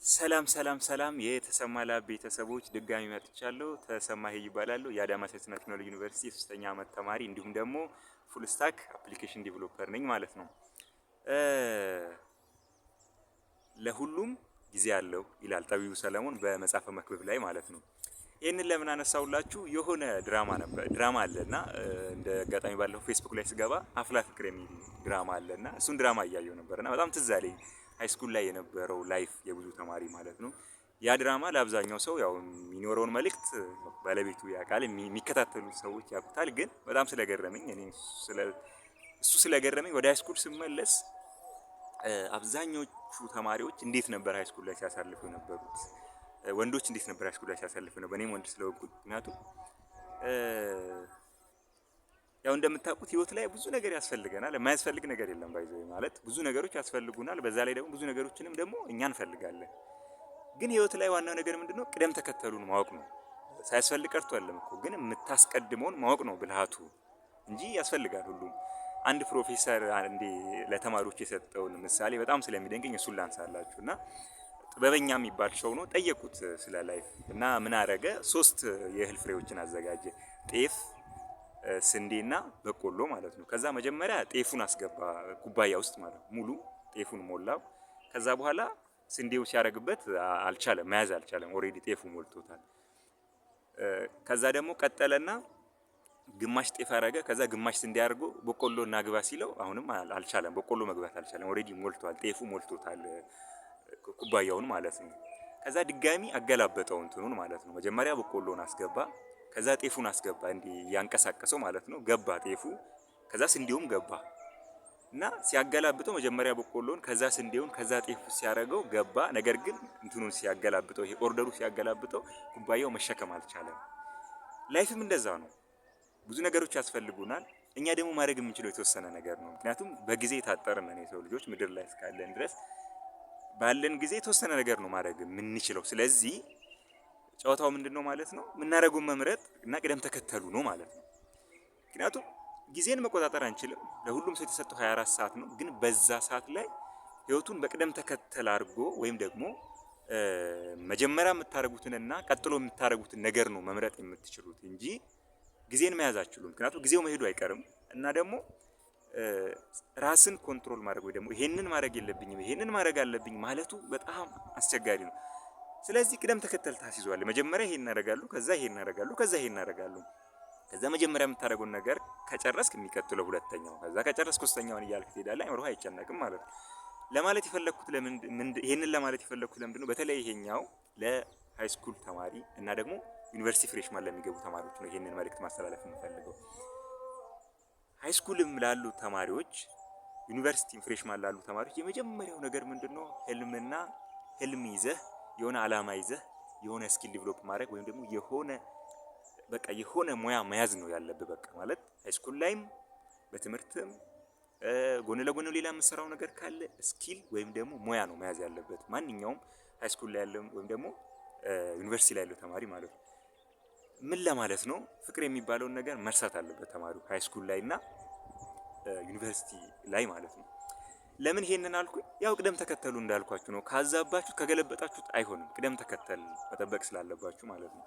ሰላም ሰላም ሰላም የተሰማ ላብ ቤተሰቦች ድጋሚ መጥቻለሁ። ተሰማ ይባላል። የአዳማ ሳይንስና ቴክኖሎጂ ዩኒቨርሲቲ ሶስተኛ ዓመት ተማሪ እንዲሁም ደግሞ ፉል ስታክ አፕሊኬሽን ዴቨሎፐር ነኝ ማለት ነው። ለሁሉም ጊዜ አለው ይላል ጠቢቡ ሰለሞን በመጽሐፈ መክብብ ላይ ማለት ነው። ይህንን ለምን አነሳውላችሁ? የሆነ ድራማ አለና እንደ አጋጣሚ ባለፈው ፌስቡክ ላይ ስገባ አፍላ ፍቅር የሚል ድራማ አለና እሱን ድራማ እያየሁ ነበርና በጣም ትዝ አለኝ። ሃይስኩል ላይ የነበረው ላይፍ የብዙ ተማሪ ማለት ነው። ያ ድራማ ለአብዛኛው ሰው ያው የሚኖረውን መልእክት ባለቤቱ ያውቃል፣ የሚከታተሉ ሰዎች ያውቁታል። ግን በጣም ስለገረመኝ እሱ ስለገረመኝ ወደ ሃይስኩል ስመለስ አብዛኞቹ ተማሪዎች እንዴት ነበር ሃይስኩል ላይ ሲያሳልፉ የነበሩት፣ ወንዶች እንዴት ነበር ሃይስኩል ላይ ሲያሳልፉ ነበር። እኔም ወንድ ስለሆንኩኝ ምክንያቱም ያው እንደምታውቁት ህይወት ላይ ብዙ ነገር ያስፈልገናል። የማያስፈልግ ነገር የለም። ባይዘው ማለት ብዙ ነገሮች ያስፈልጉናል። በዛ ላይ ደግሞ ብዙ ነገሮችንም ደግሞ እኛ እንፈልጋለን። ግን ህይወት ላይ ዋናው ነገር ምንድነው? ቅደም ተከተሉን ማወቅ ነው። ሳያስፈልግ ቀርቶ አይደለም እኮ፣ ግን የምታስቀድመውን ማወቅ ነው ብልሃቱ እንጂ ያስፈልጋል ሁሉም። አንድ ፕሮፌሰር አንዴ ለተማሪዎች የሰጠውን ምሳሌ በጣም ስለሚደንቀኝ እሱን ላንሳላችሁ እና ጥበበኛ የሚባል ሰው ነው። ጠየቁት ስለ ላይፍ እና ምን አረገ? 3 የእህል ፍሬዎችን አዘጋጀ። ጤፍ፣ ስንዴና በቆሎ ማለት ነው። ከዛ መጀመሪያ ጤፉን አስገባ ኩባያ ውስጥ ማለት ነው። ሙሉ ጤፉን ሞላው። ከዛ በኋላ ስንዴው ሲያረግበት አልቻለም፣ መያዝ አልቻለም። ኦሬዲ ጤፉ ሞልቶታል። ከዛ ደግሞ ቀጠለና ግማሽ ጤፍ አረገ። ከዛ ግማሽ ስንዴ አድርጎ በቆሎ እናግባ ሲለው አሁንም አልቻለም፣ በቆሎ መግባት አልቻለም። ኦሬዲ ሞልቷል፣ ጤፉ ሞልቶታል ኩባያውን ማለት ነው። ከዛ ድጋሚ አገላበጠው እንትኑን ማለት ነው። መጀመሪያ በቆሎን አስገባ፣ ከዛ ጤፉን አስገባ፣ እንዲ ያንቀሳቀሰው ማለት ነው። ገባ ጤፉ፣ ከዛ ስንዴውም ገባ እና ሲያገላብጠው መጀመሪያ በቆሎን፣ ከዛ ስንዴውን፣ ከዛ ጤፉ ሲያረገው ገባ። ነገር ግን እንትኑን ሲያገላብጠው፣ ይሄ ኦርደሩ ሲያገላብጠው ኩባያው መሸከም አልቻለም። ላይፍም እንደዛ ነው። ብዙ ነገሮች ያስፈልጉናል። እኛ ደግሞ ማድረግ የምንችለው የተወሰነ ነገር ነው። ምክንያቱም በጊዜ የታጠርን ነን የሰው ልጆች ምድር ላይ እስካለን ድረስ ባለን ጊዜ የተወሰነ ነገር ነው ማድረግ የምንችለው። ስለዚህ ጨዋታው ምንድነው ማለት ነው? የምናደርገውን መምረጥ እና ቅደም ተከተሉ ነው ማለት ነው። ምክንያቱም ጊዜን መቆጣጠር አንችልም። ለሁሉም ሰው የተሰጠው 24 ሰዓት ነው። ግን በዛ ሰዓት ላይ ህይወቱን በቅደም ተከተል አድርጎ ወይም ደግሞ መጀመሪያ የምታደርጉትንና ቀጥሎ የምታደርጉትን ነገር ነው መምረጥ የምትችሉት እንጂ ጊዜን መያዝ አትችሉም። ምክንያቱም ጊዜው መሄዱ አይቀርም እና ደግሞ ራስን ኮንትሮል ማድረግ ወይ ደግሞ ይሄንን ማድረግ የለብኝም ይሄንን ማድረግ አለብኝ ማለቱ በጣም አስቸጋሪ ነው። ስለዚህ ቅደም ተከተል ታስይዟል። መጀመሪያ ይሄን እናደርጋለሁ፣ ከዛ ይሄን እናደርጋለሁ፣ ከዛ ይሄን እናደርጋለሁ። ከዛ መጀመሪያ የምታደርገውን ነገር ከጨረስክ የሚቀጥለው ሁለተኛው፣ ከዛ ከጨረስክ ሶስተኛውን እያልክ ትሄዳለህ። አይምሮህ አይጨነቅም ማለት ነው። ለማለት የፈለኩት ይሄንን ለማለት የፈለኩት ለምንድነው? በተለይ ይሄኛው ለሃይስኩል ተማሪ እና ደግሞ ዩኒቨርሲቲ ፍሬሽማን ለሚገቡ ተማሪዎች ነው ይሄንን መልእክት ማስተላለፍ የምፈልገው። ሃይስኩልም ላሉ ተማሪዎች ዩኒቨርሲቲ ፍሬሽማን ላሉ ተማሪዎች የመጀመሪያው ነገር ምንድነው? ህልም ይዘህ የሆነ አላማ ይዘህ የሆነ ስኪል ዲቨሎፕ ማድረግ ወይም ደግሞ የሆነ ሙያ መያዝ ነው ያለብህ። በቃ ማለት ሃይስኩል ላይም በትምህርትም ጎን ለጎን ሌላ የምትሰራው ነገር ካለ ስኪል ወይም ደግሞ ሙያ ነው መያዝ ያለበት ማንኛውም ሃይስኩል ላይ ያለው ወይም ደግሞ ዩኒቨርሲቲ ላይ ያለው ተማሪ ማለት ነው። ምን ለማለት ነው? ፍቅር የሚባለውን ነገር መርሳት አለበት ተማሪው ሃይስኩል ላይ እና ዩኒቨርሲቲ ላይ ማለት ነው። ለምን ይሄንን አልኩኝ? ያው ቅደም ተከተሉ እንዳልኳችሁ ነው። ካዛባችሁ ከገለበጣችሁት አይሆንም። ቅደም ተከተል መጠበቅ ስላለባችሁ ማለት ነው።